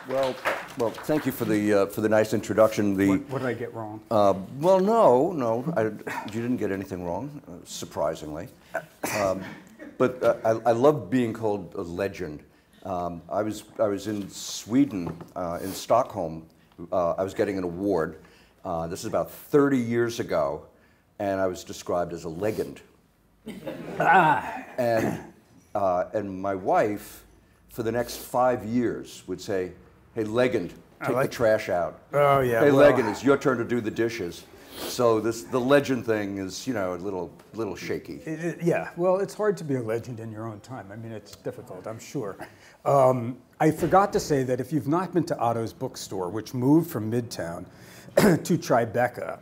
Well, thank you for the nice introduction. What did I get wrong? Well, no, you didn't get anything wrong, surprisingly. But I love being called a legend. I was in Sweden, in Stockholm. I was getting an award. This is about 30 years ago, and I was described as a legend. And my wife, for the next 5 years, would say, "Hey, legend, take the trash out." Oh yeah. Hey, legend, it's your turn to do the dishes. So the legend thing is, a little shaky. Yeah. Well, it's hard to be a legend in your own time. I mean, it's difficult, I'm sure. I forgot to say that if you've not been to Otto's bookstore, which moved from Midtown to Tribeca,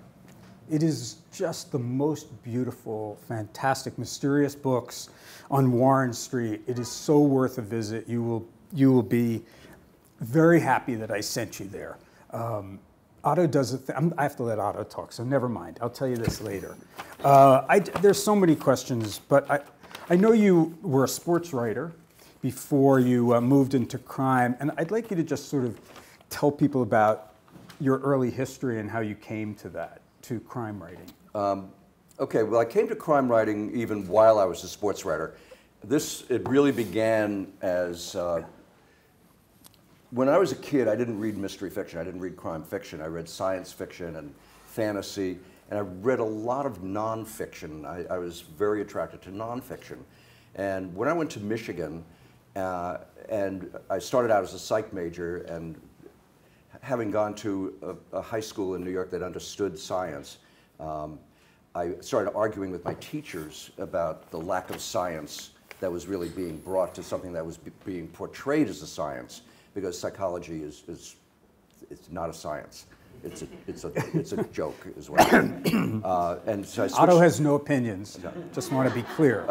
it is just the most beautiful, fantastic, mysterious books on Warren Street. It is so worth a visit. You will be very happy that I sent you there. Otto does I have to let Otto talk, so never mind. I'll tell you this later. There's so many questions, but I know you were a sports writer before you moved into crime, and I'd like you to just sort of tell people about your early history and how you came to crime writing. Okay, well, I came to crime writing even while I was a sports writer. It really began as, when I was a kid, I didn't read mystery fiction, I didn't read crime fiction, I read science fiction and fantasy, and I read a lot of nonfiction. I was very attracted to nonfiction. And when I went to Michigan, and I started out as a psych major, and having gone to a high school in New York that understood science, I started arguing with my teachers about the lack of science that was really being brought to something that was being portrayed as a science, because psychology it's not a science. It's a joke as well. And so Otto has no opinions. No. Just want to be clear.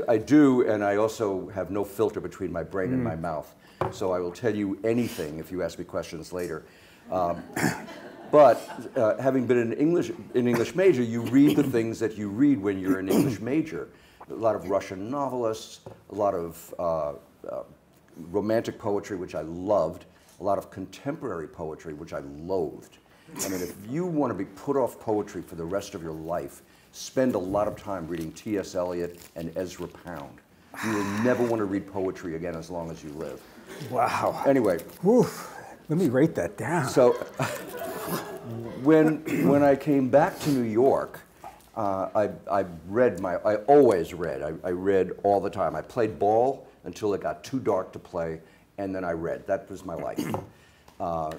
I do, and I also have no filter between my brain and my mouth. So I will tell you anything if you ask me questions later. But having been an English major, you read the things that you read when you're an English major. A lot of Russian novelists, a lot of romantic poetry, which I loved, a lot of contemporary poetry, which I loathed. I mean, if you want to be put off poetry for the rest of your life, spend a lot of time reading T.S. Eliot and Ezra Pound. You will never want to read poetry again as long as you live. Wow. Anyway. Whew. Let me write that down. So when I came back to New York, I always read. I read all the time. I played ball until it got too dark to play, and then I read. That was my life.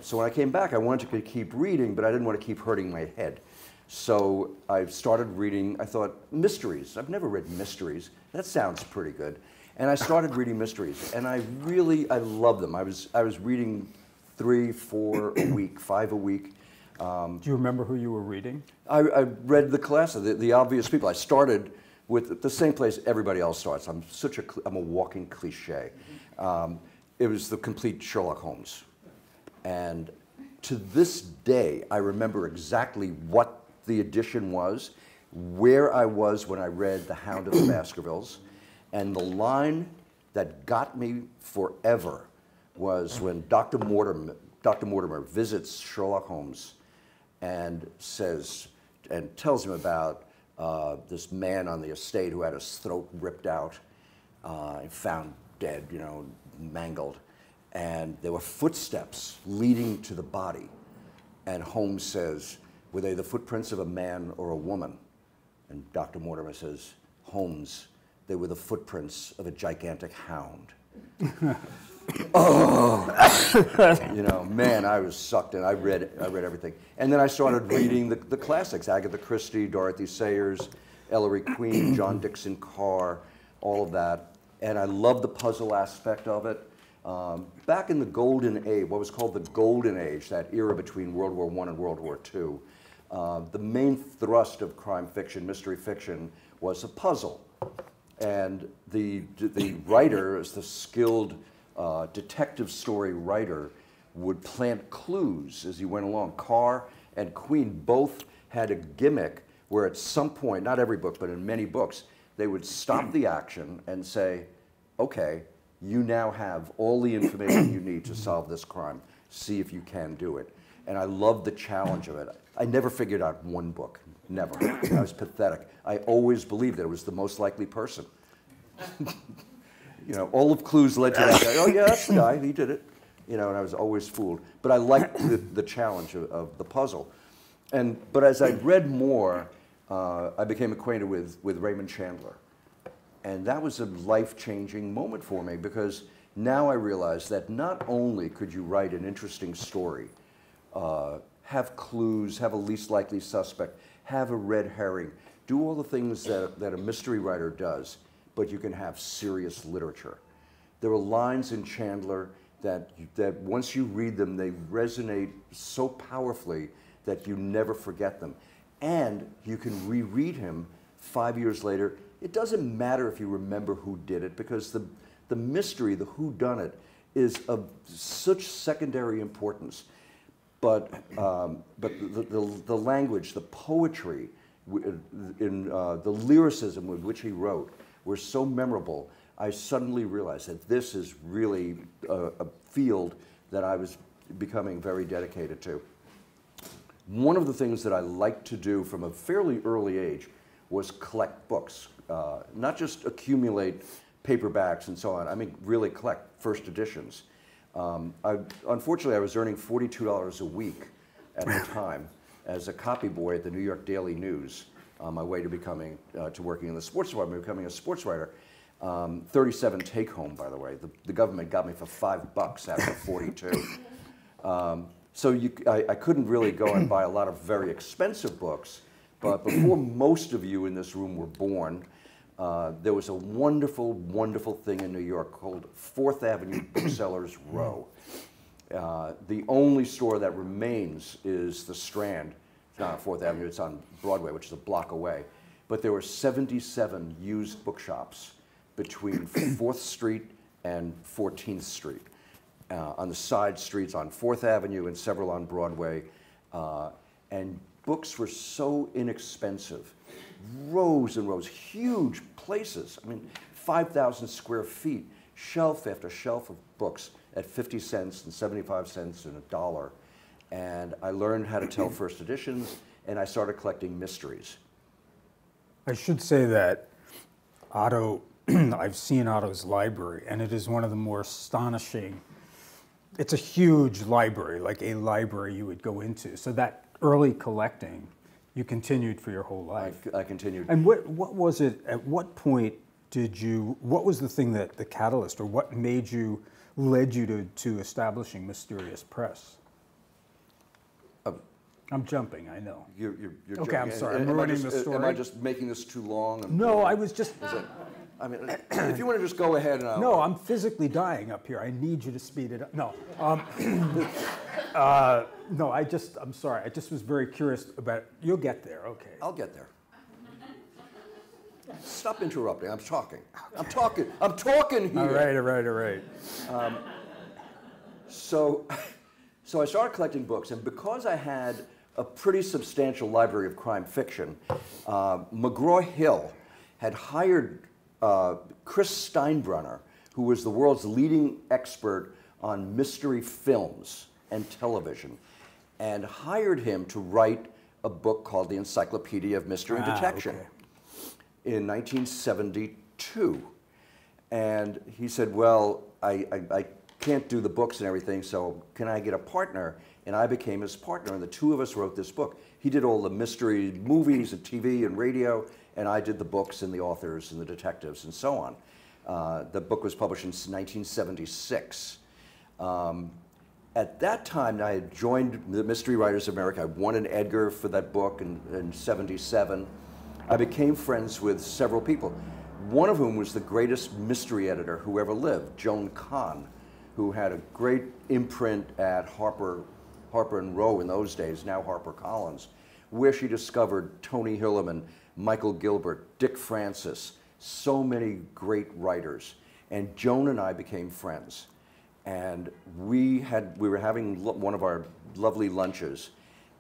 So when I came back, I wanted to keep reading, but I didn't want to keep hurting my head. So I started reading, I thought, mysteries. I've never read mysteries. That sounds pretty good. And I started reading mysteries, and I love them. I was reading 3, 4 a week, 5 a week. Do you remember who you were reading? I read the classics, the obvious people. I started with the same place everybody else starts. I'm a walking cliche. It was the complete Sherlock Holmes. And to this day, I remember exactly what the edition was, where I was when I read The Hound of the Baskervilles, and the line that got me forever was when Dr. Mortimer visits Sherlock Holmes and tells him about this man on the estate who had his throat ripped out, found dead, mangled. And there were footsteps leading to the body. And Holmes says, were they the footprints of a man or a woman? And Dr. Mortimer says, Holmes, they were the footprints of a gigantic hound. Oh, man, I was sucked in. I read everything. And then I started reading the classics, Agatha Christie, Dorothy Sayers, Ellery Queen, John Dixon Carr, all of that. And I loved the puzzle aspect of it. Back in the Golden Age, what was called the Golden Age, that era between World War I and World War II, the main thrust of crime fiction, mystery fiction, was a puzzle. And the writer, as the skilled detective story writer, would plant clues as he went along. Carr and Queen both had a gimmick where at some point, not every book, but in many books, they would stop the action and say, okay, you now have all the information you need to solve this crime. see if you can do it. And I loved the challenge of it. I never figured out one book, never. I was pathetic. I always believed that it was the most likely person. You know, all of clues led to that guy. Oh yeah, that's the guy, he did it. You know, and I was always fooled. But I liked the challenge of the puzzle. But as I read more, I became acquainted with Raymond Chandler. And that was a life-changing moment for me, because now I realize that not only could you write an interesting story, have clues, have a least likely suspect, have a red herring, do all the things that a mystery writer does, but you can have serious literature. There are lines in Chandler that once you read them, they resonate so powerfully that you never forget them. And you can reread him 5 years later. It doesn't matter if you remember who did it, because the mystery, the whodunit, is of such secondary importance. But the language, the poetry, the lyricism with which he wrote were so memorable. I suddenly realized that this is really a field that I was becoming very dedicated to. One of the things that I liked to do from a fairly early age was collect books, not just accumulate paperbacks and so on. I mean, really collect first editions. Unfortunately, I was earning $42 a week at the time as a copy boy at the New York Daily News on my way to becoming, to working in the sports department, becoming a sports writer. 37 take home, by the way. The government got me for $5 after 42. So I couldn't really go and buy a lot of very expensive books, but before most of you in this room were born, there was a wonderful, wonderful thing in New York called 4th Avenue Booksellers Row. The only store that remains is the Strand. It's not on 4th Avenue, it's on Broadway, which is a block away. But there were 77 used bookshops between 4th Street and 14th Street. On the side streets on 4th Avenue and several on Broadway. And books were so inexpensive. Rows and rows, huge places. I mean, 5,000 square feet, shelf after shelf of books at 50 cents and 75 cents and $1. And I learned how to tell first editions, and I started collecting mysteries. I should say that Otto, I've seen Otto's library, and it is one of the more astonishing. It's a huge library, like a library you would go into. So that early collecting, you continued for your whole life. I continued. And what was it, at what point did you, what was the thing that, the catalyst, or what led you to establishing Mysterious Press? I'm jumping, I know. You're okay, joking. I'm sorry, I'm ruining the story. Am I just making this too long? No, I was just... I mean, if you want to just go ahead and No, I'm physically dying up here. I need you to speed it up. No. No, I'm sorry. I just was very curious about, you'll get there, okay. I'll get there. Stop interrupting, I'm talking. I'm talking here. All right. So I started collecting books, and because I had a pretty substantial library of crime fiction, McGraw-Hill had hired Chris Steinbrunner, who was the world's leading expert on mystery films and television, and hired him to write a book called the Encyclopedia of Mystery and Detection in 1972. And he said, well, I can't do the books and everything, so can I get a partner? And I became his partner, and the two of us wrote this book. He did all the mystery movies and TV and radio, and I did the books and the authors and the detectives and so on. The book was published in 1976. At that time, I had joined the Mystery Writers of America. I won an Edgar for that book in 77. I became friends with several people, one of whom was the greatest mystery editor who ever lived, Joan Kahn, who had a great imprint at Harper and Row in those days, now HarperCollins, where she discovered Tony Hillerman, Michael Gilbert, Dick Francis, so many great writers. And Joan and I became friends. And we were having one of our lovely lunches,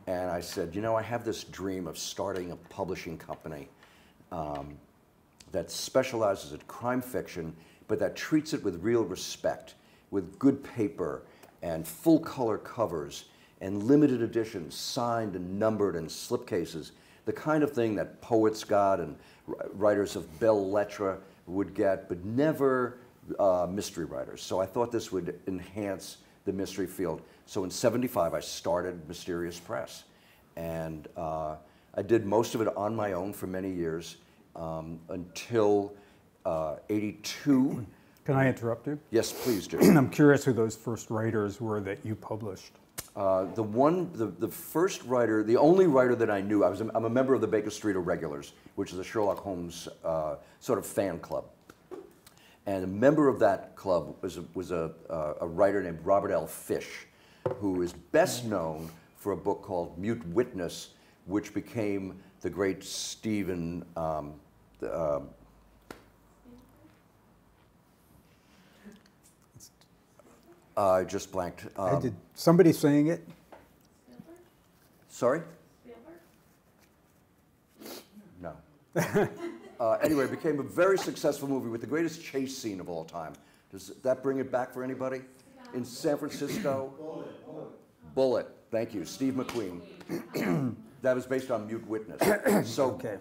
and I said, you know, I have this dream of starting a publishing company that specializes in crime fiction, but that treats it with real respect, with good paper, and full color covers and limited editions, signed and numbered in slipcases, the kind of thing that poets got and writers of belles lettres would get, but never mystery writers. So I thought this would enhance the mystery field. So in '75, I started Mysterious Press. And I did most of it on my own for many years until '82. Can I interrupt you? Yes, please do. I'm curious who those first writers were that you published. The first writer, the only writer that I knew, I'm a member of the Baker Street Irregulars, which is a Sherlock Holmes sort of fan club. And a member of that club was a writer named Robert L. Fish, who is best known for a book called Mute Witness, which became the great Stephen, I just blanked. I did. Somebody saying it? Sorry? No. Anyway, it became a very successful movie with the greatest chase scene of all time. Does that bring it back for anybody? In San Francisco? Bullet. Thank you. Steve McQueen. That was based on Mute Witness. So Okay.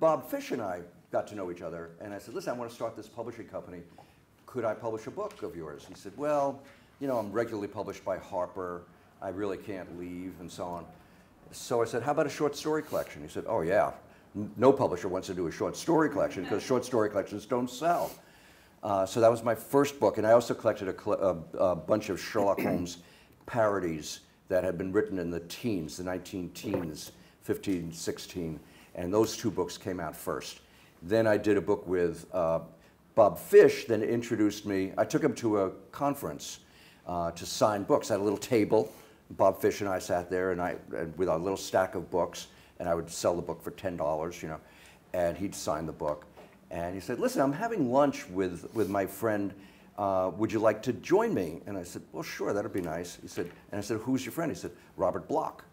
Bob Fish and I got to know each other, and I said, listen, I want to start this publishing company. Could I publish a book of yours? He said, well, you know, I'm regularly published by Harper. I really can't leave, and so on. So I said, how about a short story collection? He said, oh, yeah. No publisher wants to do a short story collection because short story collections don't sell. So that was my first book, and I also collected a bunch of Sherlock Holmes parodies that had been written in the teens, the 19-teens, 15, 16, and those two books came out first. Then I did a book with Bob Fish, then introduced me. I took him to a conference to sign books. I had a little table. Bob Fish and I sat there, and with a little stack of books, and I would sell the book for $10, you know, and he'd sign the book. And he said, listen, I'm having lunch with my friend. Would you like to join me? And I said, well, sure, that'd be nice. He said, and I said, who's your friend? He said, Robert Bloch.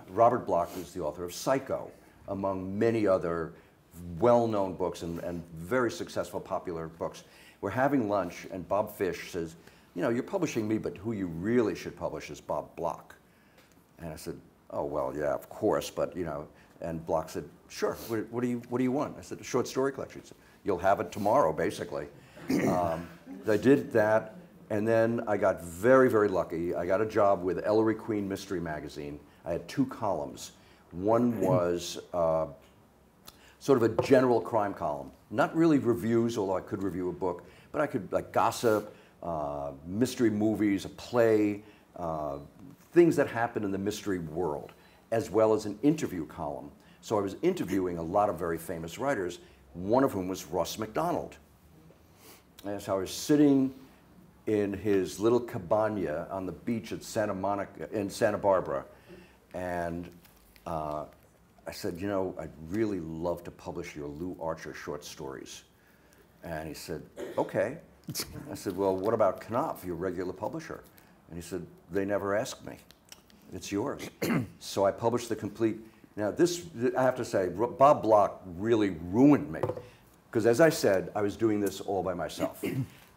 Robert Bloch is the author of Psycho, among many other well-known books and very successful, popular books. We're having lunch, and Bob Fish says, you know, you're publishing me, but who you really should publish is Bob Bloch. And I said, oh, well, yeah, of course, but, you know, and Bloch said, sure, what do you want? I said, a short story collection. He said, you'll have it tomorrow, basically. I did that, and then I got very, very lucky. I got a job with Ellery Queen Mystery Magazine. I had 2 columns. One was sort of a general crime column. Not really reviews, although I could review a book, but I could, like, gossip, mystery movies, a play, things that happen in the mystery world, as well as an interview column. So I was interviewing a lot of very famous writers, one of whom was Ross MacDonald. And so I was sitting in his little cabana on the beach at Santa Barbara, and I said, you know, I'd really love to publish your Lou Archer short stories. And he said, okay. I said, well, what about Knopf, your regular publisher? And he said, they never asked me. It's yours. So I published the complete. Now this, I have to say, Bob Bloch really ruined me. Because as I said, I was doing this all by myself.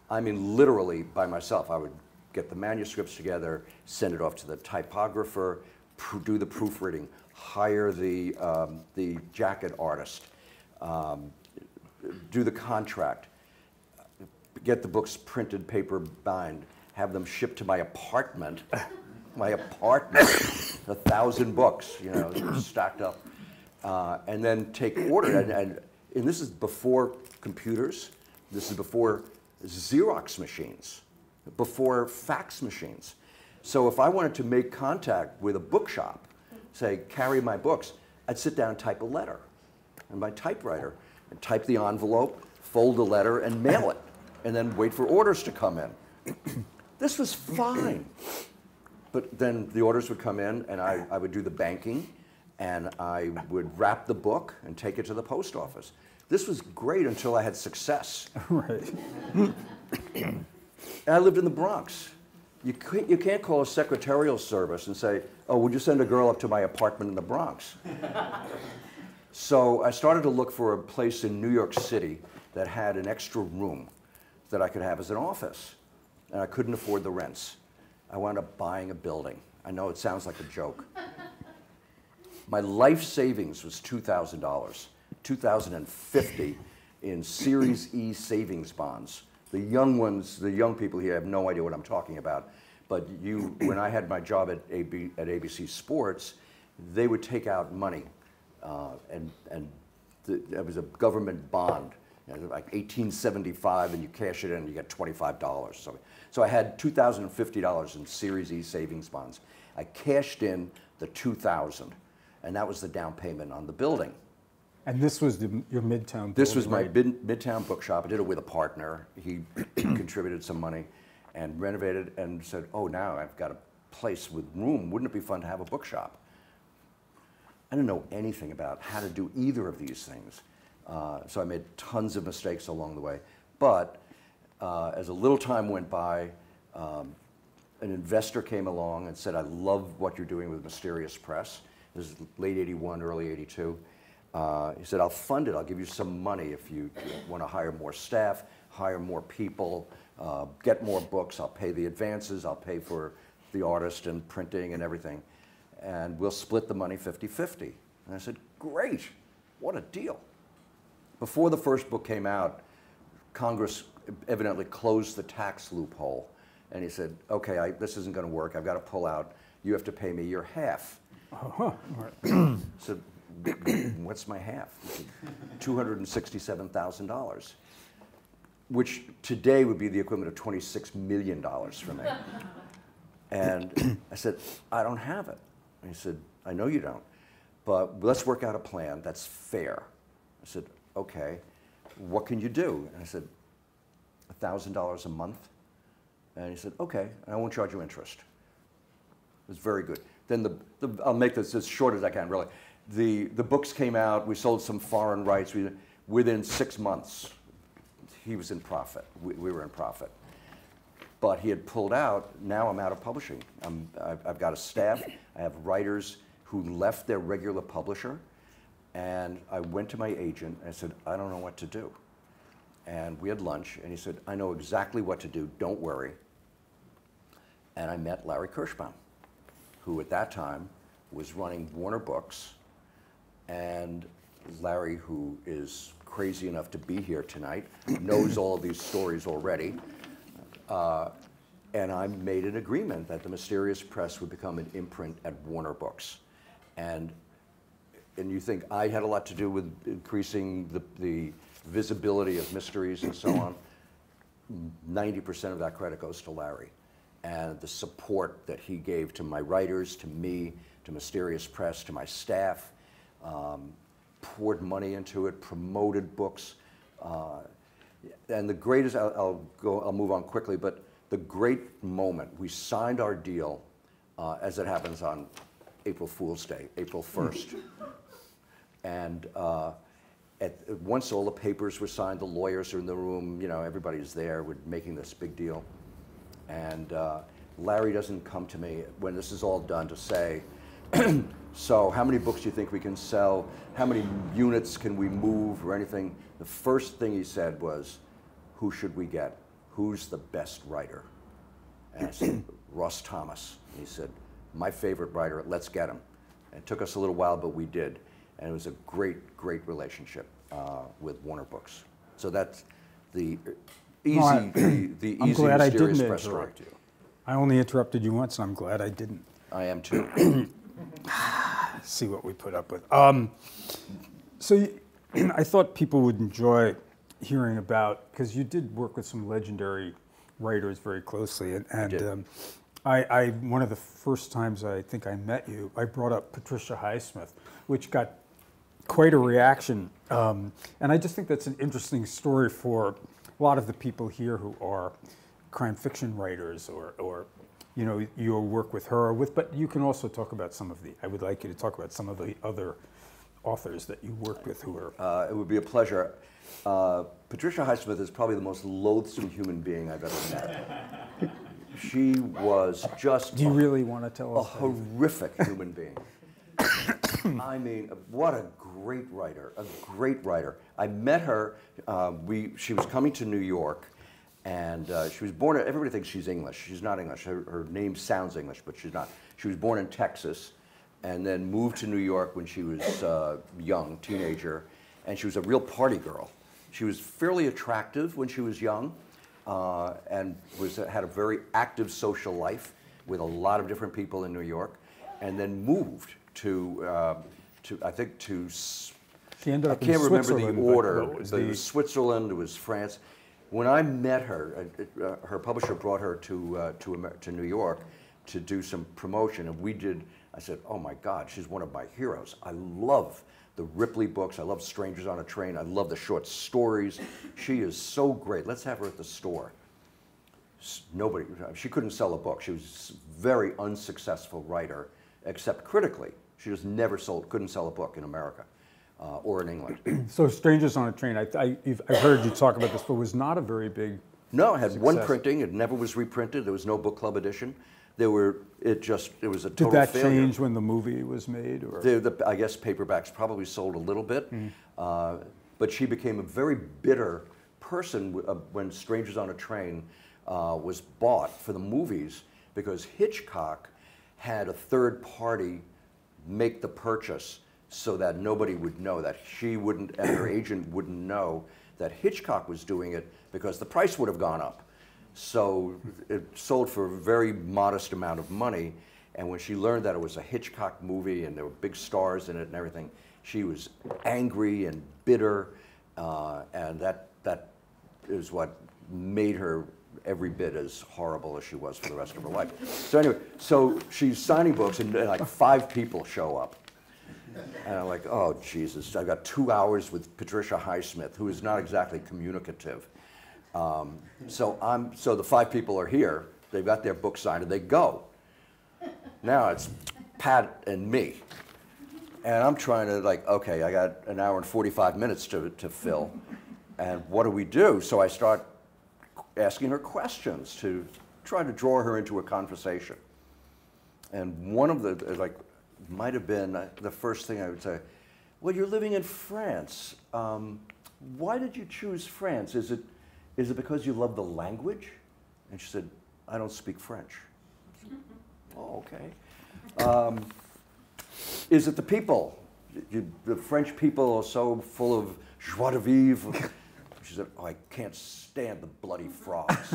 I mean, literally by myself. I would get the manuscripts together, send it off to the typographer, do the proofreading, hire the jacket artist, do the contract, get the books printed, paper bind, have them shipped to my apartment. My apartment, 1,000 books, you know, stacked up, and then take order. And this is before computers. This is before Xerox machines, before fax machines. So if I wanted to make contact with a bookshop, say, carry my books, I'd sit down and type a letter on my typewriter, and type the envelope, fold the letter, and mail it, and then wait for orders to come in. This was fine. But then the orders would come in, and I would do the banking, and I would wrap the book and take it to the post office. This was great until I had success. Right. And I lived in the Bronx. You can't call a secretarial service and say, oh, would you send a girl up to my apartment in the Bronx? So I started to look for a place in New York City that had an extra room that I could have as an office. And I couldn't afford the rents. I wound up buying a building. I know it sounds like a joke. My life savings was $2,000, $2,050 in Series E savings bonds. The young ones, the young people here have no idea what I'm talking about. But when I had my job at ABC Sports, they would take out money, and it was a government bond, like 1875, and you cash it in and you get $25. So I had $2,050 in Series E savings bonds. I cashed in the $2,000, and that was the down payment on the building. And this was your Midtown building, This was my right? Midtown bookshop. I did it with a partner. He contributed some money and renovated and said, oh, now I've got a place with room. Wouldn't it be fun to have a bookshop? I didn't know anything about how to do either of these things. So I made tons of mistakes along the way. But as a little time went by, an investor came along and said, I love what you're doing with Mysterious Press. This is late 81, early 82. He said, I'll fund it. I'll give you some money if you want to hire more staff, hire more people, get more books. I'll pay the advances. I'll pay for the artist and printing and everything. And we'll split the money 50-50. And I said, great. What a deal. Before the first book came out, Congress evidently closed the tax loophole. And he said, okay, this isn't going to work. I've got to pull out. You have to pay me your half. So what's my half? $267,000, which today would be the equivalent of $26 million for me. And I said, I don't have it. And he said, I know you don't, but let's work out a plan that's fair. I said, okay, what can you do? And I said, $1,000 a month. And he said, okay, and I won't charge you interest. It was very good. Then I'll make this as short as I can, really. The books came out, we sold some foreign rights. Within 6 months, he was in profit. We were in profit. But he had pulled out. Now I'm out of publishing. I've got a staff. I have writers who left their regular publisher. And I went to my agent and I said, I don't know what to do. And we had lunch, and he said, I know exactly what to do. Don't worry. And I met Larry Kirschbaum, who at that time was running Warner Books. And Larry, who is crazy enough to be here tonight, knows all of these stories already. And I made an agreement that the Mysterious Press would become an imprint at Warner Books. And you think I had a lot to do with increasing the visibility of mysteries and so on. 90% of that credit goes to Larry. And the support that he gave to my writers, to me, to Mysterious Press, to my staff, poured money into it, promoted books. And the greatest, I'll move on quickly, but the great moment, we signed our deal, as it happens on April Fool's Day, April 1st. And once all the papers were signed, the lawyers are in the room, you know, everybody's there, we're making this big deal. And Larry doesn't come to me when this is all done to say, so how many books do you think we can sell? How many units can we move or anything? The first thing he said was, who should we get? Who's the best writer? And I said, Ross Thomas. And he said, my favorite writer, let's get him. And it took us a little while, but we did. And it was a great, great relationship with Warner Books. So that's the easy, I'm easy glad I Mysterious didn't Press story. interrupt you. I only interrupted you once, and I'm glad I didn't. I am too. See what we put up with. So I thought people would enjoy hearing about, because you did work with some legendary writers very closely, and I one of the first times I think I met you, I brought up Patricia Highsmith, which got quite a reaction, and I just think that's an interesting story for a lot of the people here who are crime fiction writers, or you know, your work with her, but you can also talk about some of the, I would like you to talk about some of the other authors that you worked with who are. It would be a pleasure. Patricia Highsmith is probably the most loathsome human being I've ever met. She was just Do you really want to tell us? A horrific human being. I mean, what a great writer, a great writer. I met her, she was coming to New York, And she was born, everybody thinks she's English. She's not English. Her name sounds English, but she's not. She was born in Texas and then moved to New York when she was young, teenager, and she was a real party girl. She was fairly attractive when she was young and had a very active social life with a lot of different people in New York, and then moved to I think to, she ended up I can't in remember the Switzerland, order, but but it was Switzerland, it was France. When I met her, her publisher brought her to New York to do some promotion, and we did, I said, oh my God, she's one of my heroes. I love the Ripley books, I love Strangers on a Train, I love the short stories. She is so great, let's have her at the store. Nobody, she couldn't sell a book. She was a very unsuccessful writer, except critically. She just never couldn't sell a book in America or in England. So Strangers on a Train, I've heard you talk about this, but was not a very big No, it had success. one printing. It never was reprinted. There was no book club edition. It was a total Did that failure. change when the movie was made? Or? I guess paperbacks probably sold a little bit, but she became a very bitter person when Strangers on a Train was bought for the movies, because Hitchcock had a third party make the purchase so that nobody would know, that she wouldn't, and her agent wouldn't know that Hitchcock was doing it, because the price would have gone up. So it sold for a very modest amount of money, and when she learned that it was a Hitchcock movie and there were big stars in it and everything, she was angry and bitter, and that is what made her every bit as horrible as she was for the rest of her life. So anyway, so she's signing books, and like 5 people show up. And I'm like, oh, Jesus, I got 2 hours with Patricia Highsmith, who is not exactly communicative. So the 5 people are here, they've got their book signed, and they go. Now it's Pat and me. And I'm trying to, like, okay, I got an hour and 45 minutes to fill. And what do we do? So I start asking her questions to try to draw her into a conversation. And one of the, like, might have been the first thing I would say, well, you're living in France. Why did you choose France? Is it because you love the language? And she said, I don't speak French. I said, oh, okay. Is it the people? The French people are so full of joie de vivre. She said, oh, I can't stand the bloody frogs.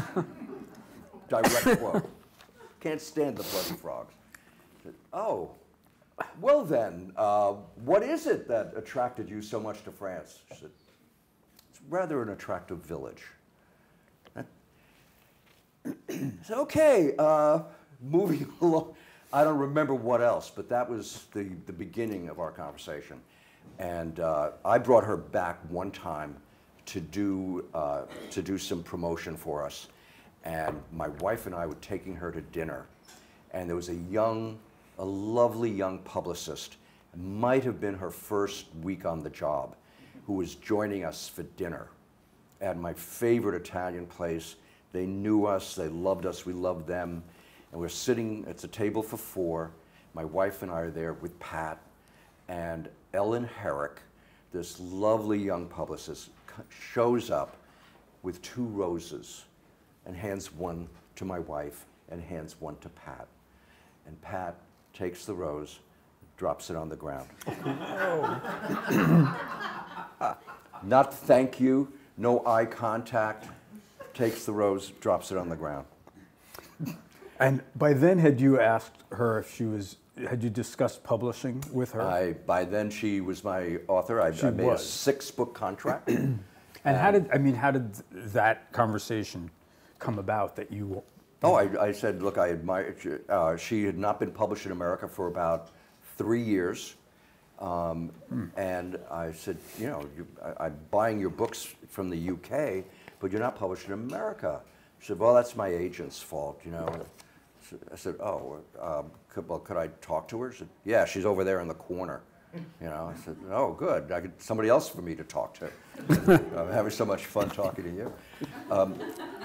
Direct quote. Can't stand the bloody frogs. I said, oh, well then, what is it that attracted you so much to France? She said, it's rather an attractive village. I said, okay, moving along. I don't remember what else, but that was the beginning of our conversation. And I brought her back one time to do some promotion for us. And my wife and I were taking her to dinner. And there was a lovely young publicist, might have been her first week on the job, who was joining us for dinner at my favorite Italian place. They knew us, they loved us, we loved them. And we're sitting at a table for 4. My wife and I are there with Pat, and Ellen Herrick, this lovely young publicist, shows up with 2 roses and hands one to my wife and hands one to Pat. And Pat takes the rose, drops it on the ground. Not thank you, no eye contact, takes the rose, drops it on the ground. And by then, had you asked her if she was, had you discussed publishing with her? By then she was my author. I made a 6-book contract. And how did that conversation come about that you? Oh, I said, look, I admire, she had not been published in America for about 3 years. And I said, you know, I'm buying your books from the UK, but you're not published in America. She said, well, that's my agent's fault, you know. I said, oh, well, could I talk to her? She said, yeah, she's over there in the corner. You know, I said, oh, good. I got somebody else for me to talk to. I'm having so much fun talking to you.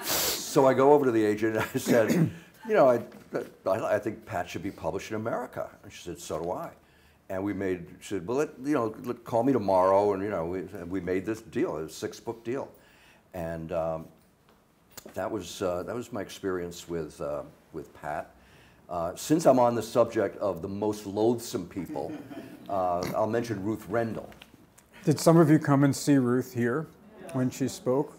So I go over to the agent and I said, you know, I think Pat should be published in America. And she said, so do I. And she said, well, call me tomorrow. And, you know, we made this deal. It was a 6-book deal. And that was my experience with Pat. Since I'm on the subject of the most loathsome people, I'll mention Ruth Rendell. Did some of you come and see Ruth here when she spoke?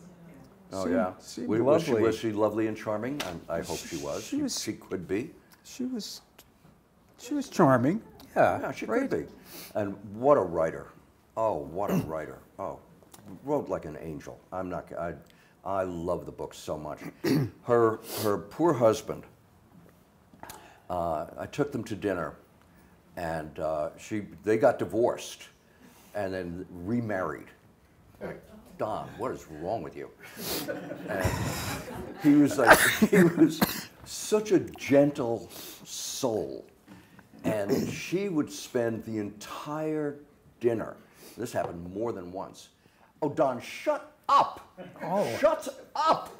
Oh, yeah. Was she lovely and charming? I hope she was. She could be. She was charming. Yeah. Yeah, she could be. And what a writer. Oh, what a writer. Oh, wrote like an angel. I love the book so much. Her poor husband, I took them to dinner, and they got divorced and then remarried. Like, Don, what is wrong with you? And he was such a gentle soul. And she would spend the entire dinner, this happened more than once. Oh, Don, shut up. Oh. Shut up.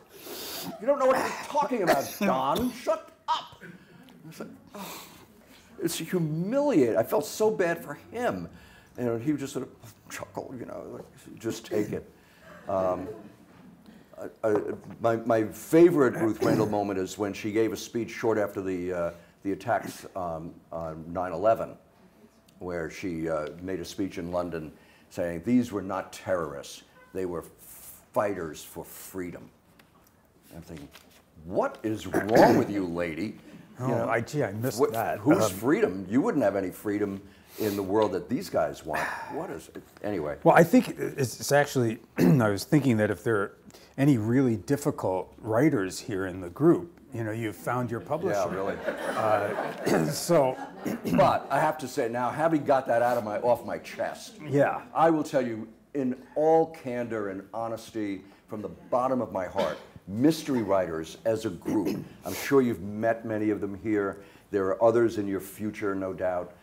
You don't know what you're talking about, Don. Shut up. I said, oh, it's humiliating. I felt so bad for him. And he would just sort of chuckle, like, just take it. My favorite Ruth Rendell moment is when she gave a speech short after the attacks on 9/11, where she made a speech in London saying these were not terrorists, they were fighters for freedom. I'm thinking, what is wrong with you, lady? I missed that. Whose freedom? You wouldn't have any freedom in the world that these guys want. What is it? Anyway. Well, I think it's actually, I was thinking that if there are any really difficult writers here in the group, you've found your publisher. Yeah, really. So, but I have to say now, having got that off my chest, yeah, I will tell you in all candor and honesty, from the bottom of my heart, mystery writers as a group, I'm sure you've met many of them here. There are others in your future, no doubt.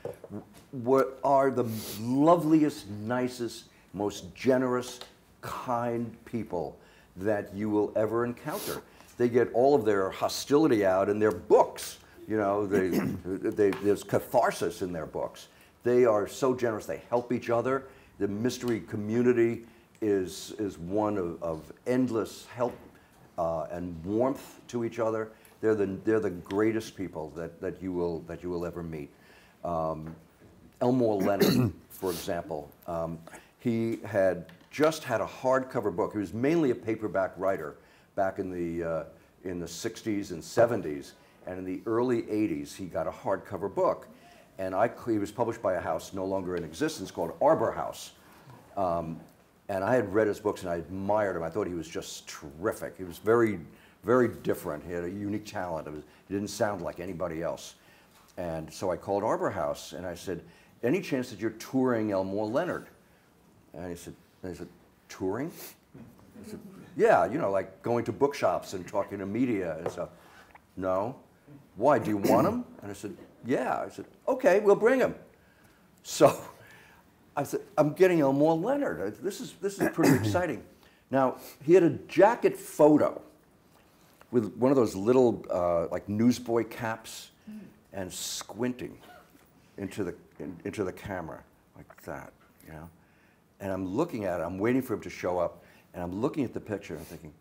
What are the loveliest, nicest, most generous, kind people that you will ever encounter. They get all of their hostility out in their books. There's catharsis in their books. They are so generous. They help each other. The mystery community is one of endless help and warmth to each other. They're the greatest people that you will ever meet. Elmore Leonard, for example, he had just had a hardcover book. He was mainly a paperback writer back in the 60s and 70s, and in the early 80s he got a hardcover book, and he was published by a house no longer in existence called Arbor House. And I had read his books and I admired him. I thought he was just terrific. He was very, very different. He had a unique talent. He didn't sound like anybody else. And so I called Arbor House and I said, any chance that you're touring Elmore Leonard? And he said, touring? I said, yeah, like going to bookshops and talking to media and stuff. No. Why, do you want him? And I said, yeah. I said, okay, we'll bring him. So I said, I'm getting Elmore Leonard. This is pretty exciting. Now, he had a jacket photo with one of those little like newsboy caps and squinting into the camera like that, And I'm looking at it, I'm waiting for him to show up, and I'm looking at the picture and I'm thinking,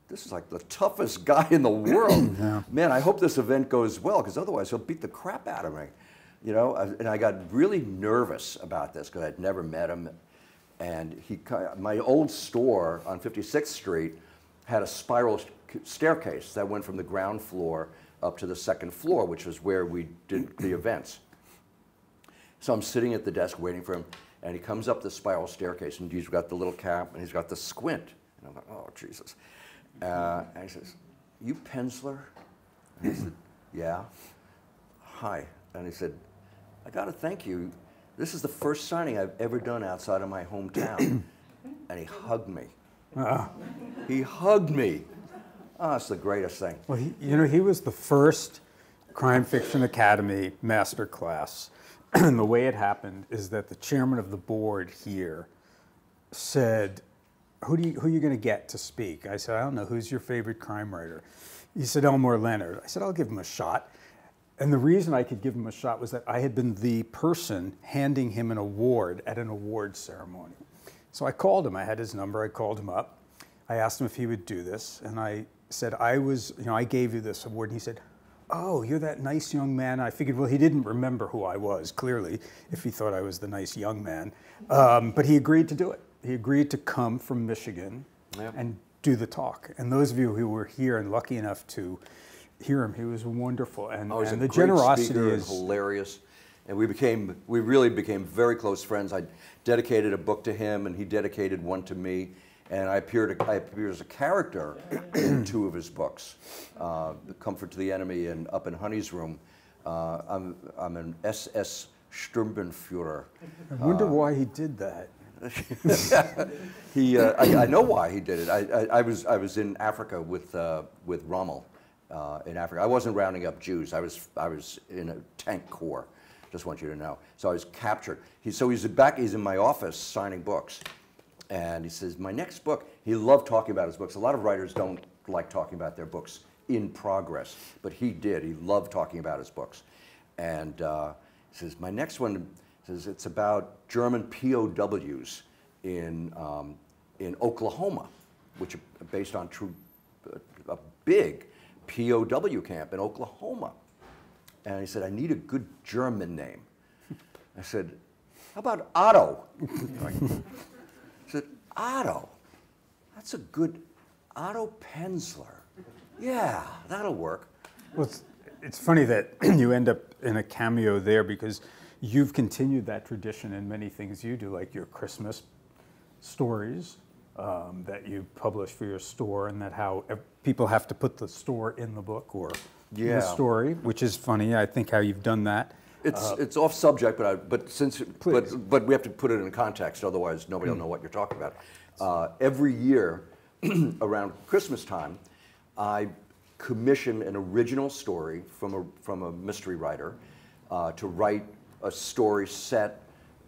this is like the toughest guy in the world. Yeah. Man, I hope this event goes well, because otherwise he'll beat the crap out of me. And I got really nervous about this because I'd never met him. And my old store on 56th Street had a spiral staircase that went from the ground floor up to the second floor, which was where we did the events. So I'm sitting at the desk waiting for him, and he comes up the spiral staircase, and he's got the little cap, and he's got the squint. And I'm like, oh, Jesus. And he says, you Penzler? And I said, yeah. Hi. And he said, I got to thank you. This is the first signing I've ever done outside of my hometown. And he hugged me. He hugged me. Oh, it's the greatest thing. Well, he was the first Crime Fiction Academy Masterclass. And the way it happened is that the chairman of the board here said, who are you going to get to speak? I said, I don't know. Who's your favorite crime writer? He said, Elmore Leonard. I said, I'll give him a shot. And the reason I could give him a shot was that I had been the person handing him an award at an award ceremony. So I called him. I had his number. I called him up. I asked him if he would do this. And I said, I gave you this award. And he said, oh, you're that nice young man. I figured, well, he didn't remember who I was, clearly, if he thought I was the nice young man. But he agreed to do it. He agreed to come from Michigan and do the talk. And those of you who were here and lucky enough to hear him, he was wonderful. And, oh, and the generosity is hilarious. And we really became very close friends. I dedicated a book to him, and he dedicated one to me. And I appeared as a character in 2 of his books, The Comfort to the Enemy and Up in Honey's Room. I'm an SS Sturmbannführer. I wonder why he did that. I know why he did it. I was in Africa with Rommel in Africa. I wasn't rounding up Jews. I was in a tank corps. Just want you to know. So I was captured. He's in my office signing books. And he says, my next book, he loved talking about his books. A lot of writers don't like talking about their books in progress, but he did. He loved talking about his books. And he says, my next one, says it's about German POWs in Oklahoma, which are based on a big POW camp in Oklahoma. And he said, I need a good German name. I said, how about Otto? I said, Otto, that's a good, Otto Penzler. Yeah, that'll work. Well, it's funny that you end up in a cameo there because you've continued that tradition in many things you do, like your Christmas stories that you publish for your store, and that how people have to put the store in the book or the story, which is funny. I think how you've done that. It's off subject, but we have to put it in context, otherwise nobody will know what you're talking about. Every year around Christmas time, I commission an original story from a mystery writer to write a story set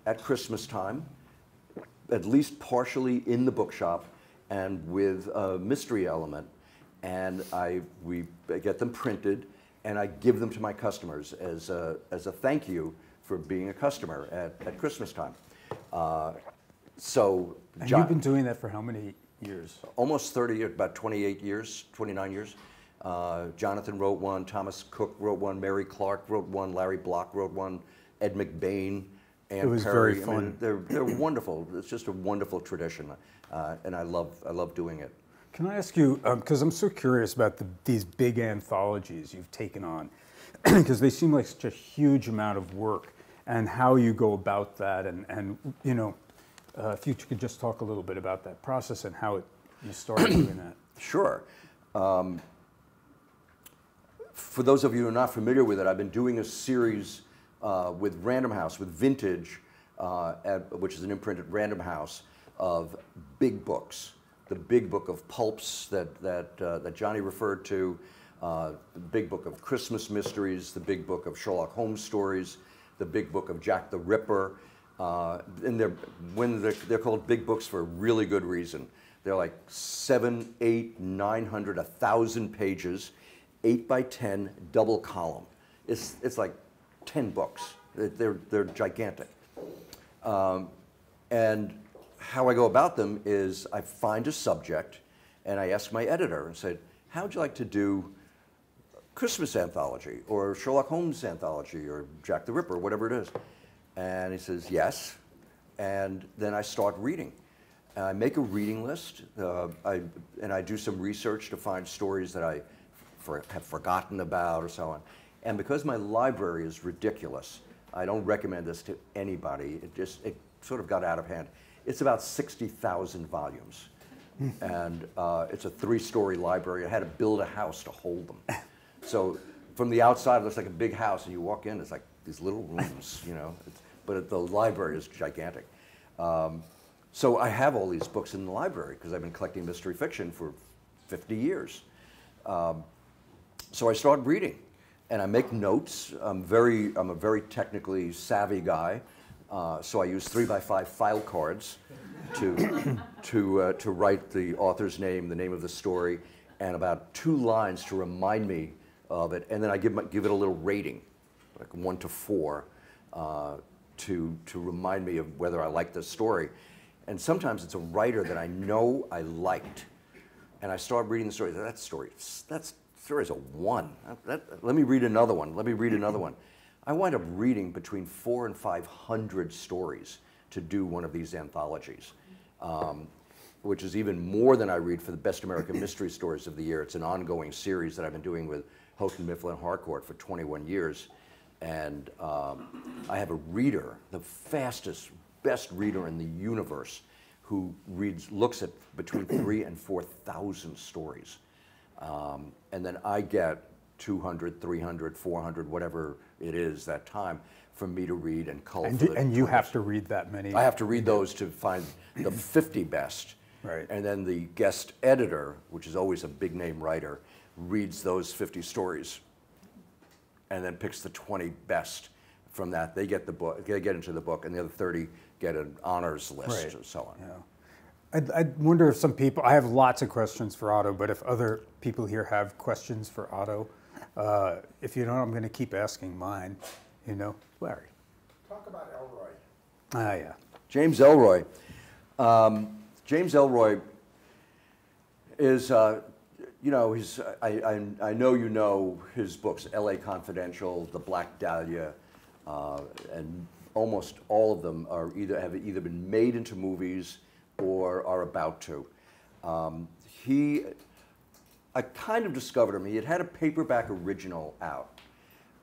at Christmas time, at least partially in the bookshop and with a mystery element, and we get them printed. And I give them to my customers as a thank you for being a customer at Christmas time. And you've been doing that for how many years? Almost 30 years, about 28 years, 29 years. Jonathan wrote one, Thomas Cook wrote one, Mary Clark wrote one, Larry Block wrote one, Ed McBain, Ann It was Perry. very fun. I mean, they're wonderful. It's just a wonderful tradition, and I love doing it. Can I ask you, because I'm so curious about these big anthologies you've taken on, because they seem like such a huge amount of work, and how you go about that, and you know, if you could just talk a little bit about that process and how you started doing that. Sure. For those of you who are not familiar with it, I've been doing a series with Random House, with Vintage, which is an imprint at Random House, of big books. The big book of pulps that Johnny referred to, the big book of Christmas mysteries, the big book of Sherlock Holmes stories, the big book of Jack the Ripper. And they're called big books for a really good reason. They're like 700, 800, 900, 1,000 pages, 8 by 10 double column. It's like 10 books. They're gigantic. And how I go about them is I find a subject and I ask my editor and said, how would you like to do Christmas anthology or Sherlock Holmes anthology or Jack the Ripper, whatever it is? And he says, yes. And then I start reading. And I make a reading list, and I do some research to find stories that I have forgotten about or so on. And because my library is ridiculous, I don't recommend this to anybody. It sort of got out of hand. It's about 60,000 volumes. And it's a 3-story library. I had to build a house to hold them. So from the outside, it looks like a big house, and you walk in, it's like these little rooms, you know. But the library is gigantic. So I have all these books in the library because I've been collecting mystery fiction for 50 years. So I start reading, and I make notes. I'm a very technically savvy guy. So I use 3x5 file cards to write the author's name, the name of the story, and about 2 lines to remind me of it, and then I give it a little rating, like 1 to 4, to remind me of whether I like the story. And sometimes it's a writer that I know I liked, And I started reading the story. That story's a 1. Let me read another one. Let me read another one. I wind up reading between 400 and 500 stories to do one of these anthologies, which is even more than I read for the Best American Mystery Stories of the Year. It's an ongoing series that I've been doing with Houghton Mifflin Harcourt for 21 years. And I have a reader, the fastest, best reader in the universe, who looks at between 3,000 and 4,000 stories. And then I get 200, 300, 400, whatever it is that time for me to read and cull. And you have to read that many? I have to read those to find the 50 best. Right. And then the guest editor, which is always a big name writer, reads those 50 stories and then picks the 20 best from that. They get the book, they get into the book, and the other 30 get an honors list, and so on. Yeah. I wonder if some people, I have lots of questions for Otto, but if other people here have questions for Otto, if you don't, I'm going to keep asking mine. Larry. Talk about Elroy. Ah, yeah. James Elroy. James Elroy is, I know you know his books, L.A. Confidential, The Black Dahlia, and almost all of them have either been made into movies or are about to. I kind of discovered him. He had a paperback original out.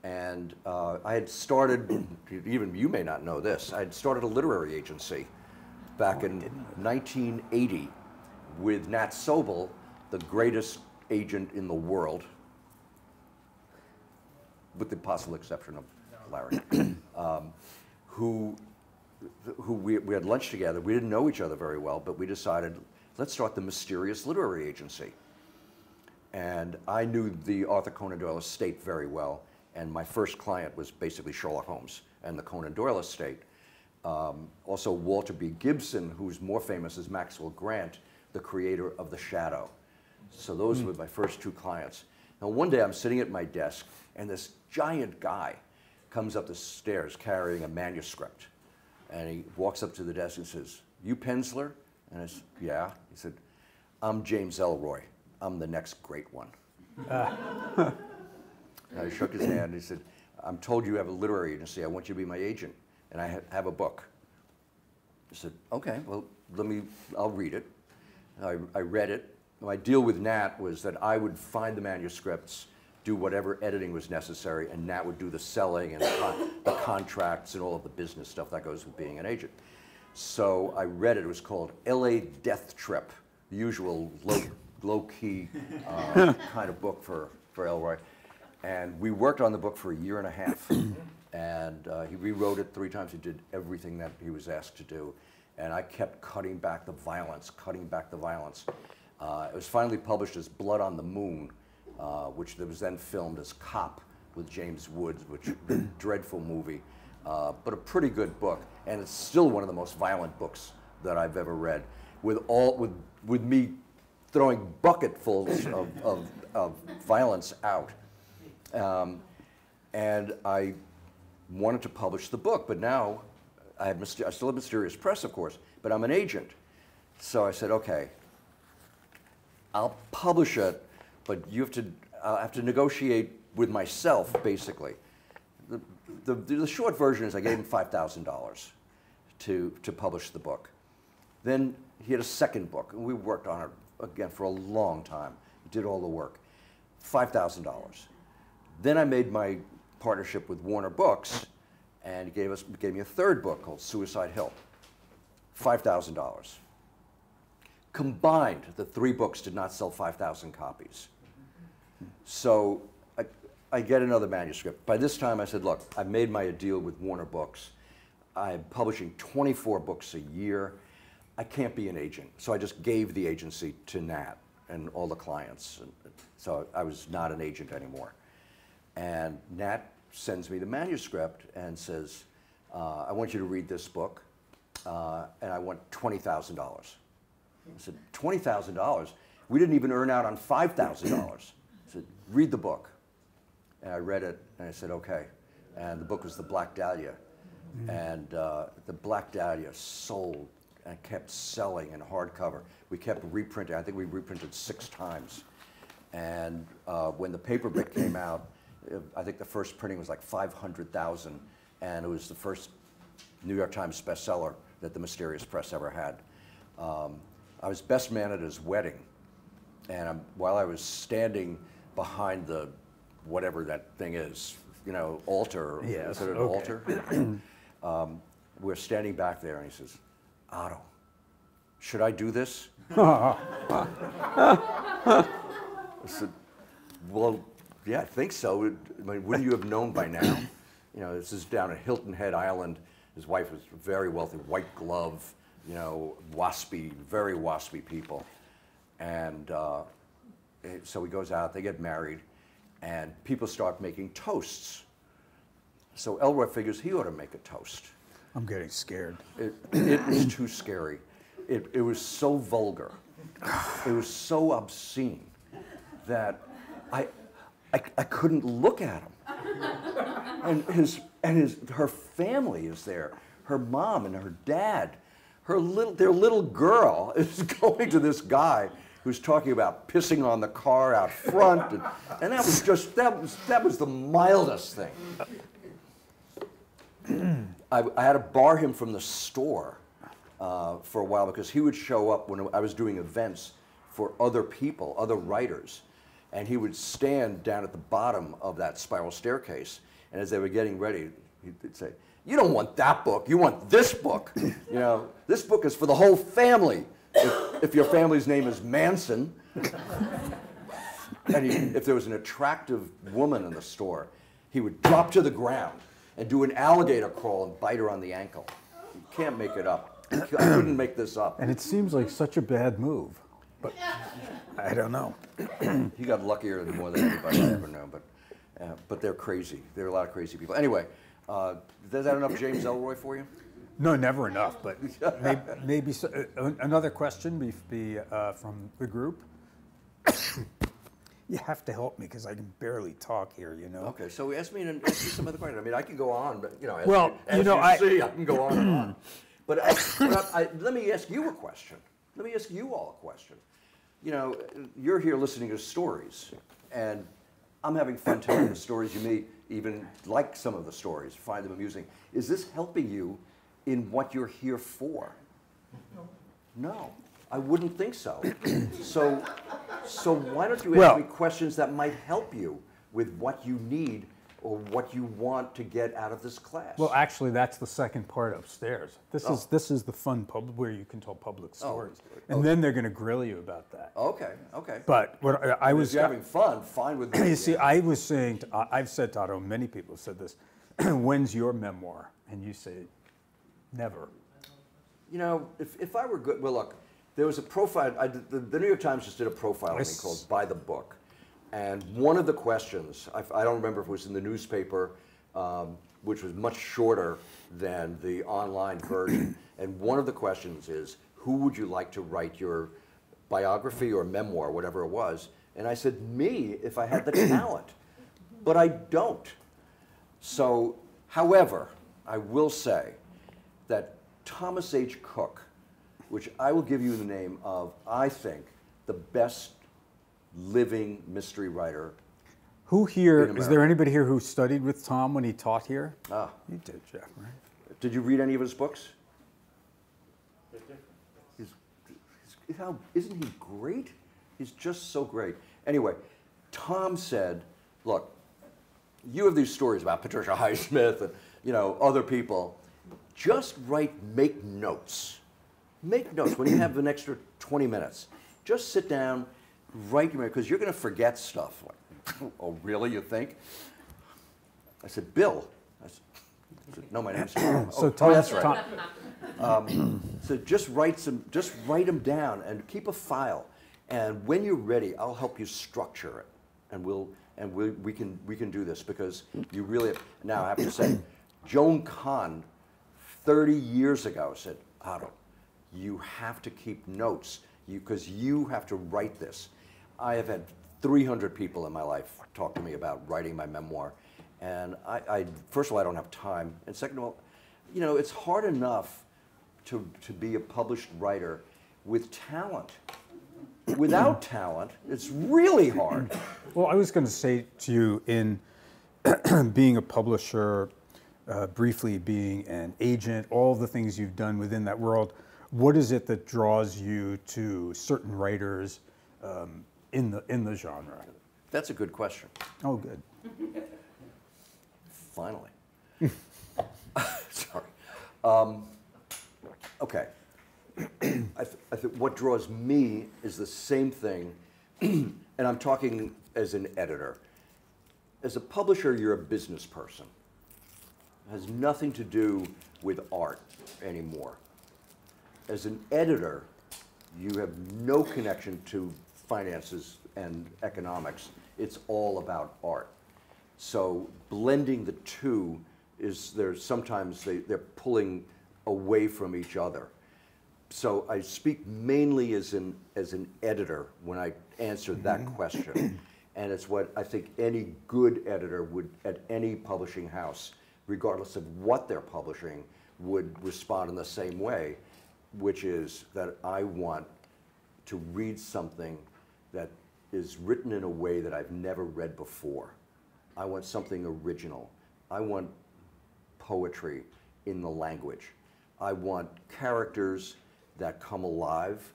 And I had started, even you may not know this, I had started a literary agency back in 1980 with Nat Sobel, the greatest agent in the world, with the possible exception of Larry, who we had lunch together. We didn't know each other very well, but we decided, let's start the Mysterious Literary Agency. And I knew the Arthur Conan Doyle estate very well, and my first client was basically Sherlock Holmes and the Conan Doyle estate. Also Walter B. Gibson, who's more famous as Maxwell Grant, the creator of The Shadow. So those were my first 2 clients. Now one day I'm sitting at my desk, and this giant guy comes up the stairs carrying a manuscript. And he walks up to the desk and says, "You Penzler?" And I said, "Yeah." He said, "I'm James Elroy. I'm the next great one." And I shook his hand and he said, "I'm told you have a literary agency. I want you to be my agent. And I have a book." I said, "Okay, well, I'll read it." I read it. My deal with Nat was that I would find the manuscripts, do whatever editing was necessary, and Nat would do the selling and the contracts and all of the business stuff that goes with being an agent. So I read it. It was called L.A. Death Trip, the usual low-key kind of book for Elroy. And we worked on the book for 1.5 years. And he rewrote it 3 times. He did everything that he was asked to do. And I kept cutting back the violence, cutting back the violence. It was finally published as Blood on the Moon, which was then filmed as Cop with James Woods, which is a dreadful movie, but a pretty good book. And it's still one of the most violent books that I've ever read, with me throwing bucketfuls of violence out. And I wanted to publish the book, but now I still have Mysterious Press, of course, but I'm an agent. So I said, okay, I'll publish it, but I'll have to negotiate with myself, basically. The short version is I gave him $5,000 to publish the book. Then he had a second book, and we worked on it, again, for a long time. He did all the work. $5,000. Then I made my partnership with Warner Books, and he gave me a third book called Suicide Hill. $5,000. Combined, the 3 books did not sell 5,000 copies. So I get another manuscript. By this time I said, look, I've made my deal with Warner Books. I'm publishing 24 books a year. I can't be an agent. So I just gave the agency to Nat and all the clients. So I was not an agent anymore. And Nat sends me the manuscript and says, I want you to read this book, and I want $20,000. I said, $20,000? We didn't even earn out on $5,000. I said, read the book. And I read it, and I said, okay. And the book was The Black Dahlia. And The Black Dahlia sold and kept selling in hardcover. We kept reprinting. I think we reprinted 6 times. And when the paperback came out, I think the first printing was like 500,000, and it was the first New York Times bestseller that the Mysterious Press ever had. I was best man at his wedding, and while I was standing behind the, whatever that thing is, you know, altar, yes, is it an altar? We're standing back there, and he says, Otto, should I do this? I said, well, yeah, I think so. I mean, wouldn't you have known by now? You know, this is down at Hilton Head Island. His wife was very wealthy, white glove, you know, waspy, very waspy people. And so he goes out, they get married, and people start making toasts. So Elroy figures he ought to make a toast. I'm getting scared. It was too scary. It was so vulgar. It was so obscene that I couldn't look at him. And her family is there. Her mom and her dad. Their little girl is going to this guy who's talking about pissing on the car out front, and that was just that was the mildest thing. I had to bar him from the store for a while because he would show up when I was doing events for other people, other writers, and he would stand down at the bottom of that spiral staircase, and as they were getting ready, he'd say, "You don't want that book, you want this book. You know, this book is for the whole family. If your family's name is Manson." And if there was an attractive woman in the store, he would drop to the ground and do an alligator crawl and bite her on the ankle. You can't make it up. I couldn't make this up. And it seems like such a bad move, but I don't know. He got luckier than more than anybody I ever know, but they're crazy. There are a lot of crazy people. Anyway, is that enough James Elroy for you? No, never enough, but maybe another question be from the group. You have to help me because I can barely talk here, you know. Okay, so ask me some other questions. I mean, I can go on, but you know, I can go on and on. But let me ask you a question. Let me ask you all a question. You know, you're here listening to stories, and I'm having fun telling the stories. You may even like some of the stories, find them amusing. Is this helping you in what you're here for? No, I wouldn't think so. So why don't you ask me questions that might help you with what you need or what you want to get out of this class? Well, actually, that's the second part upstairs. This is the fun pub where you can tell public stories, and then they're going to grill you about that. Okay. But what I was if you're having fun, fine with me. You see, I was saying, I've said to Otto, many people have said this. When's your memoir? And you say, never. You know, if I were good, well, look, there was a profile. The New York Times just did a profile of me called "By the Book," and one of the questions, I don't remember if it was in the newspaper, which was much shorter than the online version. And one of the questions is, who would you like to write your biography or memoir, whatever it was? And I said, me, if I had the talent, but I don't. So, however, I will say that Thomas H. Cook, which I will give you the name of, I think, the best living mystery writer. Who here, is there anybody here who studied with Tom when he taught here? Ah. You did, Jeff, right? Did you read any of his books? Isn't he great? He's just so great. Anyway, Tom said, look, you have these stories about Patricia Highsmith and, you know, other people. Just make notes. Make notes when you have an extra 20 minutes. Just sit down, write your, because you're going to forget stuff. Like, oh, really, you think? I said, Bill. I said, no, my name's Tom. So that's right. So just write them down and keep a file. And when you're ready, I'll help you structure it, and we can do this because you really have. Now I have to say, Joan Kahn, 30 years ago, said, Otto, you have to keep notes because you have to write this. I have had 300 people in my life talk to me about writing my memoir, and I first of all, I don't have time, and second of all, you know, it's hard enough to be a published writer with talent. Without talent, it's really hard. Well, I was going to say to you, in being a publisher, briefly being an agent, all the things you've done within that world, what is it that draws you to certain writers in the genre? That's a good question. Oh, good. Finally. Sorry. Okay. I think what draws me is the same thing, and I'm talking as an editor. As a publisher, you're a business person. It has nothing to do with art anymore. As an editor, you have no connection to finances and economics. It's all about art. So blending the two is, sometimes they're pulling away from each other. So I speak mainly as an editor when I answer that question. And it's what I think any good editor would, at any publishing house, regardless of what they're publishing, would respond in the same way, which is that I want to read something that is written in a way that I've never read before. I want something original. I want poetry in the language. I want characters that come alive.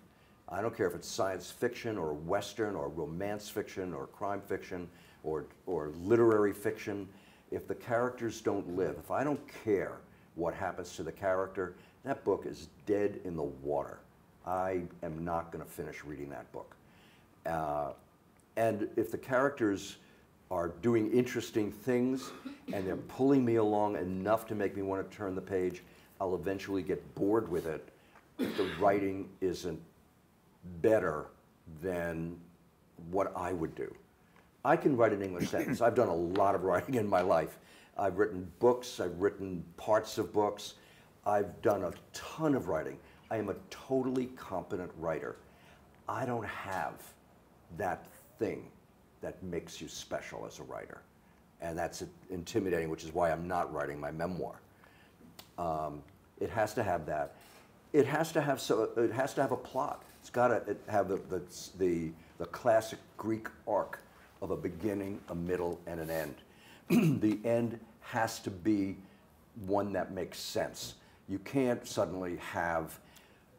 I don't care if it's science fiction or Western or romance fiction or crime fiction or literary fiction. If the characters don't live, if I don't care what happens to the character, that book is dead in the water. I am not going to finish reading that book. And if the characters are doing interesting things and they're pulling me along enough to make me want to turn the page, I'll eventually get bored with it if the writing isn't better than what I would do. I can write an English sentence. I've done a lot of writing in my life. I've written books, I've written parts of books. I've done a ton of writing. I am a totally competent writer. I don't have that thing that makes you special as a writer. And that's intimidating, which is why I'm not writing my memoir. It has to have that. It has to have a plot. It's got to have the classic Greek arc of a beginning, a middle, and an end. The end has to be one that makes sense. You can't suddenly have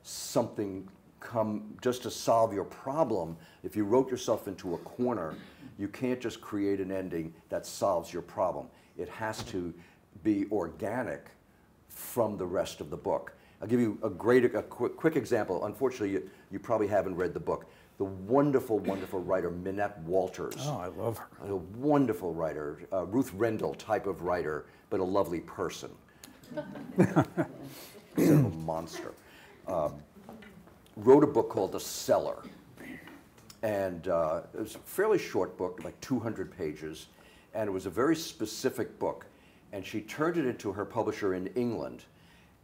something come just to solve your problem. If you wrote yourself into a corner, you can't just create an ending that solves your problem. It has to be organic from the rest of the book. I'll give you a quick example. Unfortunately, you probably haven't read the book. The wonderful, wonderful writer, Minette Walters. Oh, I love her. A wonderful writer, Ruth Rendell type of writer, but a lovely person. Sort of a monster. Wrote a book called The Cellar. And it was a fairly short book, like 200 pages. And it was a very specific book. And she turned it into her publisher in England.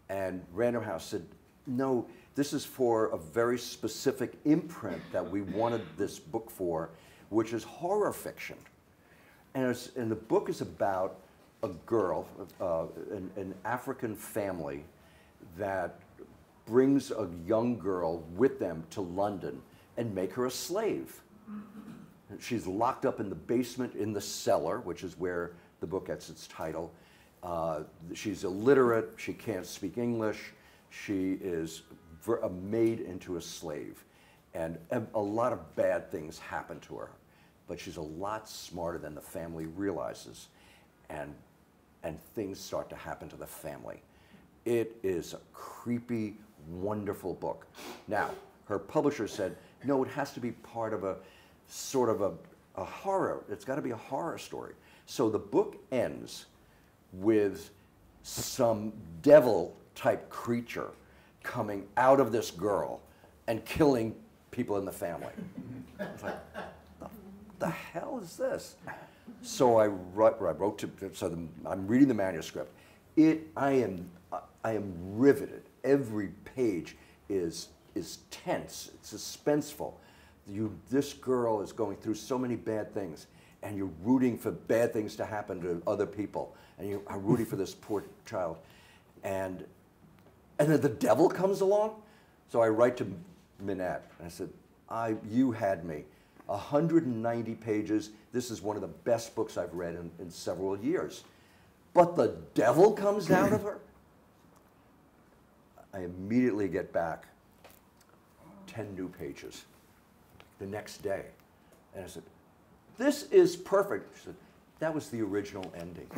And Random House said, no, this is for a very specific imprint that we wanted this book for, which is horror fiction. And the book is about a girl, an African family that brings a young girl with them to London and make her a slave. She's locked up in the basement in the cellar, which is where the book gets its title. She's illiterate, she can't speak English, she is made into a slave. And a lot of bad things happen to her, but she's a lot smarter than the family realizes. And things start to happen to the family. It is a creepy, wonderful book. Now, her publisher said, no, it has to be part of a sort of a horror. It's got to be a horror story. So the book ends with some devil-type creature coming out of this girl and killing people in the family. It's like, the hell is this? So I'm reading the manuscript. I am riveted. Every page is tense, it's suspenseful. This girl is going through so many bad things, and you're rooting for bad things to happen to other people, and you are rooting for this poor child. And And then the devil comes along. So I write to Minette, and I said, you had me. 190 pages. This is one of the best books I've read in several years. But the devil comes out of her. I immediately get back 10 new pages the next day. And I said, this is perfect. She said, that was the original ending.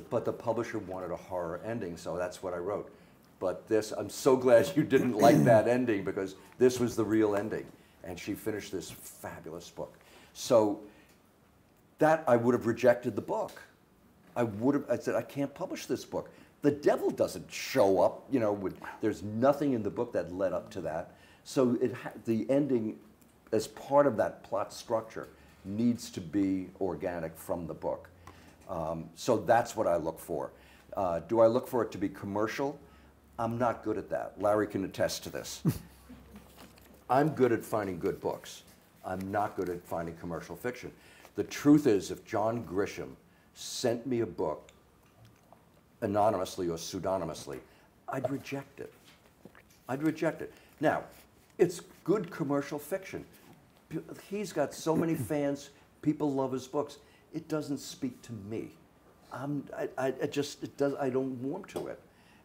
But the publisher wanted a horror ending, so that's what I wrote. But this, I'm so glad you didn't like that ending, because this was the real ending. And she finished this fabulous book. So that, I would have rejected the book. I said, I can't publish this book. The devil doesn't show up, you know, there's nothing in the book that led up to that. So the ending, as part of that plot structure, needs to be organic from the book. So that's what I look for. Do I look for it to be commercial? I'm not good at that. Larry can attest to this. I'm good at finding good books. I'm not good at finding commercial fiction. The truth is, if John Grisham sent me a book, anonymously or pseudonymously, I'd reject it. I'd reject it. Now, it's good commercial fiction. He's got so many fans, people love his books. It doesn't speak to me. I don't warm to it.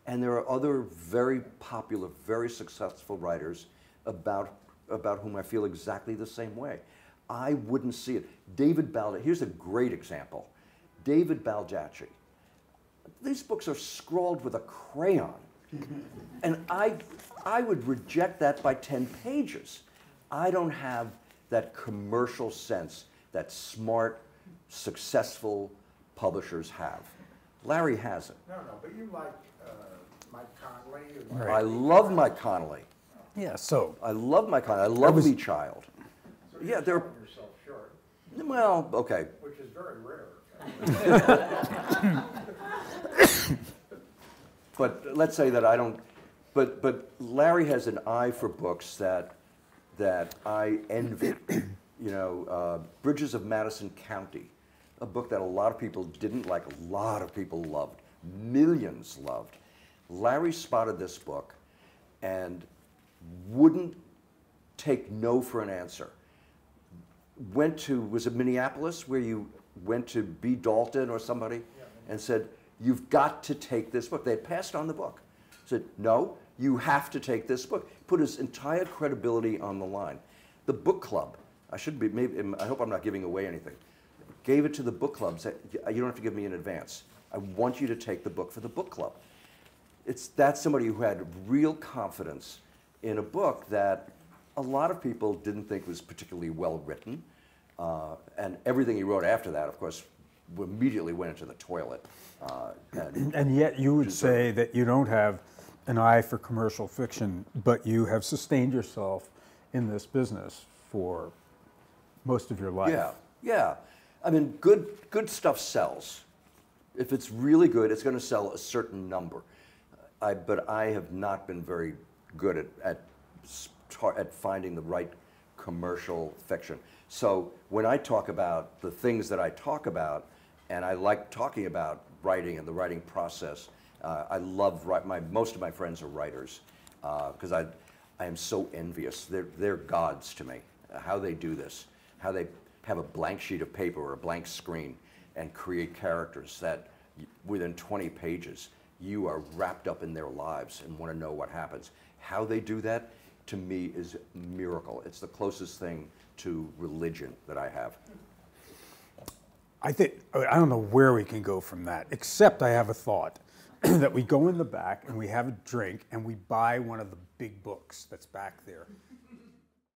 And there are other very popular, very successful writers about whom I feel exactly the same way. I wouldn't see it. David Baldacci, here's a great example. David Baldacci. These books are scrawled with a crayon. And I would reject that by 10 pages. I don't have that commercial sense that smart, successful publishers have. Larry has it. No, but you like Mike Connolly. Right. I love Mike Connolly. Yeah, so. I love Mike Connolly. I love Lee Child. So you're selling yourself short. Well, okay. Which is very rare. But let's say that I don't, but Larry has an eye for books that I envy. You know, Bridges of Madison County, a book that a lot of people didn't like, a lot of people loved, millions loved. Larry spotted this book and wouldn't take no for an answer. Went to, was it Minneapolis, where you went to B. Dalton or somebody, and said, you've got to take this book. They had passed on the book. Said, no, you have to take this book. Put his entire credibility on the line. The book club, I hope I'm not giving away anything, gave it to the book club, said, you don't have to give me in advance. I want you to take the book for the book club. That's somebody who had real confidence in a book that a lot of people didn't think was particularly well written. And everything he wrote after that, of course, immediately went into the toilet. And yet you would say that you don't have an eye for commercial fiction, but you have sustained yourself in this business for most of your life. Yeah, yeah. I mean, good stuff sells. If it's really good, it's going to sell a certain number. But I have not been very good at finding the right commercial fiction. So when I talk about the things that I talk about, and I like talking about writing and the writing process, I love most of my friends are writers, because I am so envious. They're gods to me. How they do this, how they have a blank sheet of paper or a blank screen and create characters that within 20 pages you are wrapped up in their lives and want to know what happens. How they do that, to me, is a miracle. It's the closest thing to religion that I have. I don't know where we can go from that, except I have a thought that we go in the back and we have a drink and we buy one of the big books that's back there